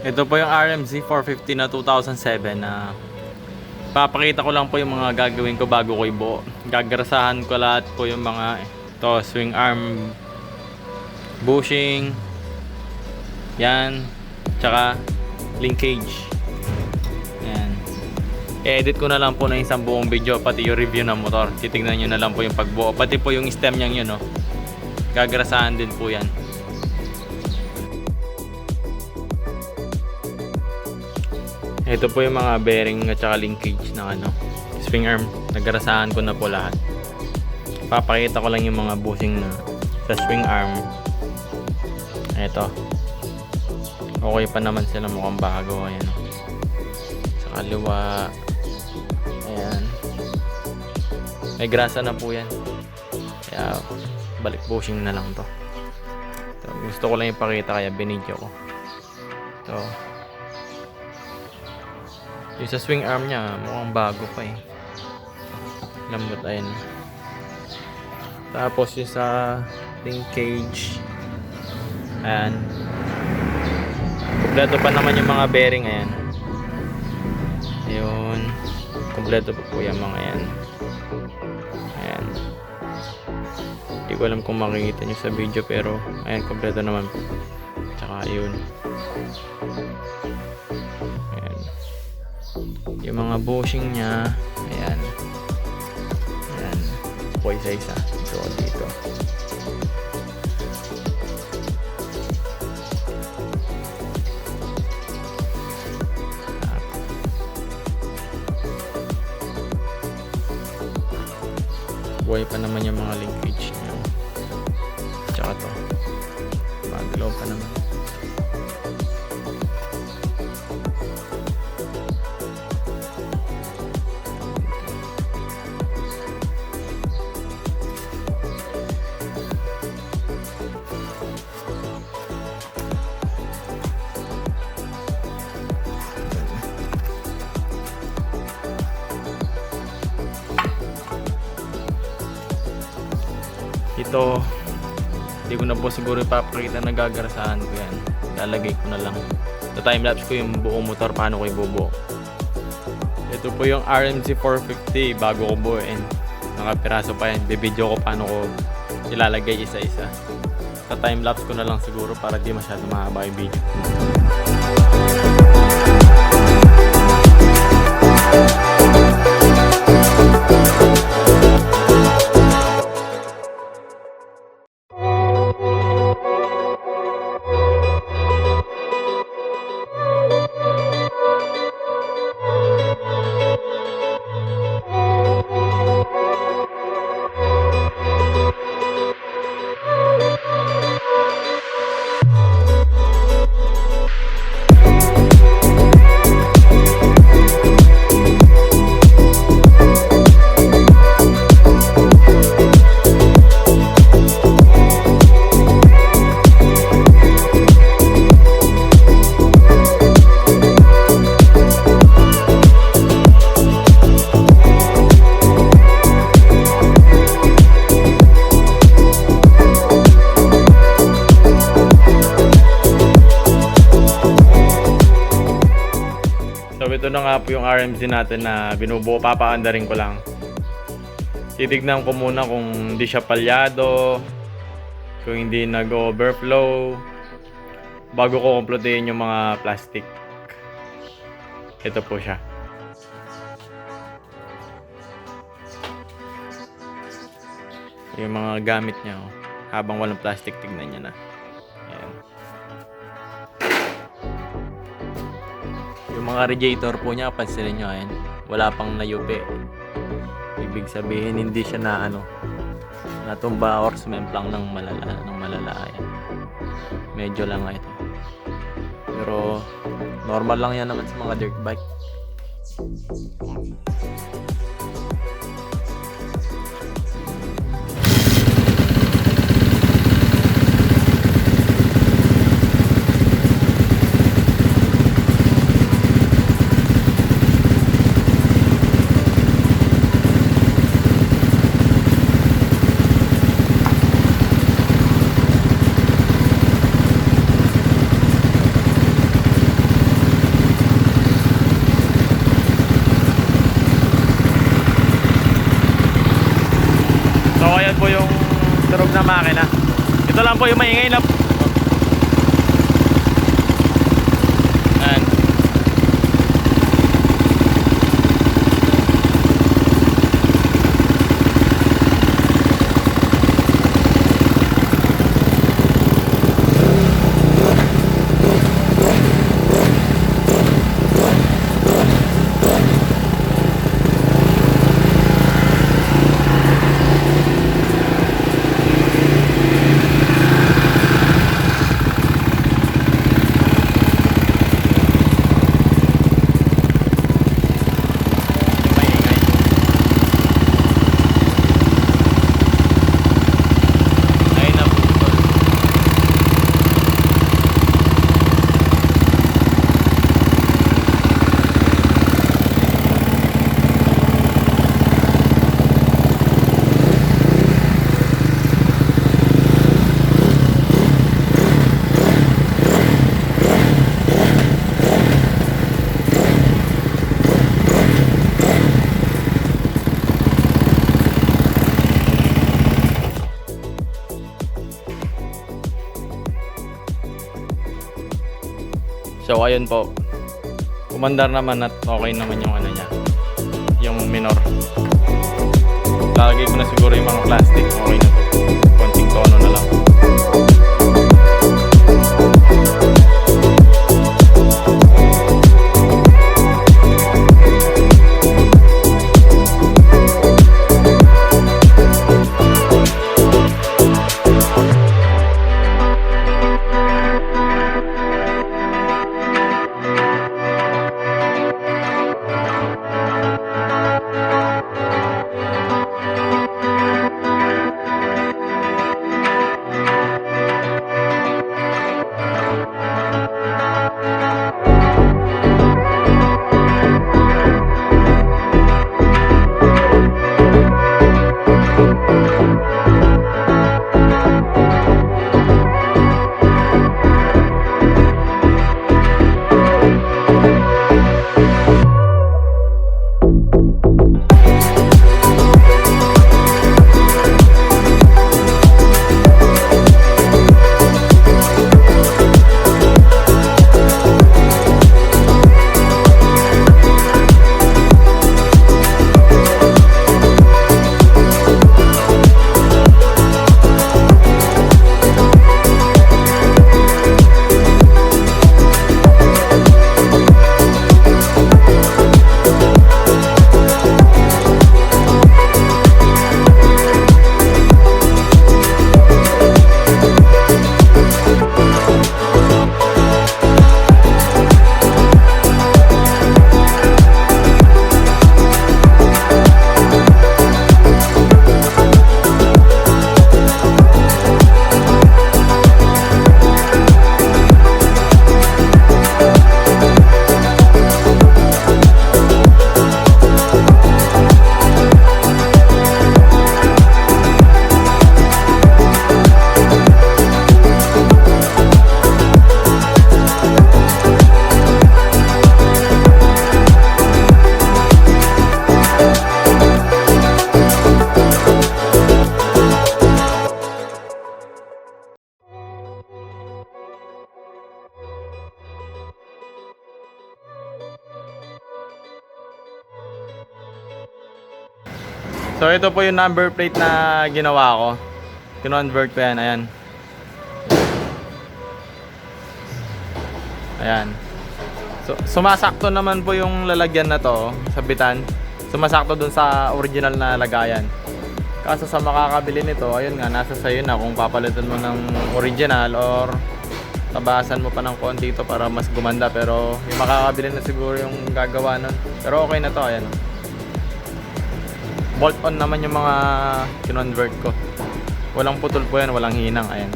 Ito po yung RMZ 450 na 2007 na papakita ko lang po yung mga gagawin ko bago ko ibuo. Gagarasahan ko lahat po yung mga ito, swing arm, bushing, yan, tsaka linkage. Yan. I-edit ko na lang po na isang buong video, pati yung review ng motor. Titignan nyo na lang po yung pagbuo, pati po yung stem niyang yun, no? Gagarasahan din po yan. Ito po yung mga bearing at saka linkage ng swing arm. Nagarasahan ko na po lahat. Papakita ko lang yung mga bushing na sa swing arm. Ito. Okay pa naman sila, mukhang bago. Ayan. Sa kaliwa. Ayan. May grasa na po yan. Kaya balik bushing na lang to. Ito, gusto ko lang ipakita kaya binidyo ko. Ito. Yung sa swing arm niya, mukhang bago pa eh. Lambot, ayun. Tapos yung sa linkage, ayan. Kompleto pa naman yung mga bearing, ayan. Ayun. Kompleto pa po yung mga yan. Ayan. Hindi ko alam kung makikita nyo sa video, pero ayan, kompleto naman. Tsaka ayun. Yung mga bushing niya, ayan. Ayan. Po isa-isa. So, dito. Buhay pa naman yung mga linkage niya. Tsaka to. Magalaw pa naman. Ito, hindi ko na po siguro ipapakita na gagarasahan ko yan. Lalagay ko na lang. Sa timelapse ko yung buong motor, paano ko ibubuo. Ito po yung RMZ 450 bago ko buuin. Nakapiraso pa yan. Bibidyo ko paano ko ilalagay isa-isa. Sa timelapse ko na lang siguro para di masyado mahaba yung video. Ito na nga po yung RMZ natin na binubuo, papaandarin ko lang. Titignan ko muna kung hindi siya palyado, kung hindi nag-overflow, bago ko kumpletuhin yung mga plastic. Ito po siya. Yung mga gamit niya, oh. Habang walang plastic, tignan niya na. Ayan. Yung mga radiator po niya, pansinin nyo, ayan, wala pang nayupi. Ibig sabihin hindi siya na natumba or sumemplang ng malala. Ayan. Medyo lang nga ito. Pero normal lang yan naman sa mga dirt bike. So ayan po yung turog na makina. Ito lang po yung maingay na. Ayan. So ayun po, kumandar naman at okay naman yung ano niya, yung minor. Lalagay ko na siguro yung mga plastic, okay na to, konting tono na lang. So ito po yung number plate na ginawa ko. Kinonvert ko yan, ayan. Ayan. So sumasakto naman po yung lalagyan na to, sabitan. Sumasakto dun sa original na lagayan. Kaso sa makakabili nito, ayun nga, nasa sayo na kung papalitan mo ng original or tabasan mo pa ng konti ito para mas gumanda. Pero yung makakabili na siguro yung gagawa nun. Pero okay na to, ayan. Bolt on naman yung mga kinonvert ko. Walang putol po yan, walang hinang, ayan.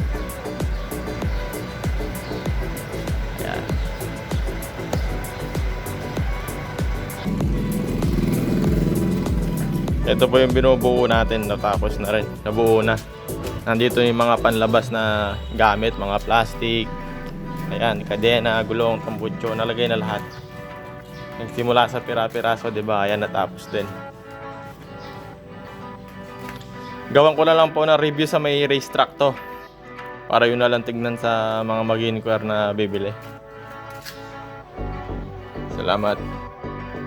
Ayan. Ito po yung binubuo natin, natapos na rin, nabuo na. Nandito yung mga panlabas na gamit, mga plastic, ayan, kadena, gulong, tambutso, nalagay na lahat. Nagsimula sa pira-piraso, diba? Ayan, natapos din. Gawan ko na lang po na review sa may racetrack to. Para yun na lang tignan sa mga mag-inquire na bibili. Salamat.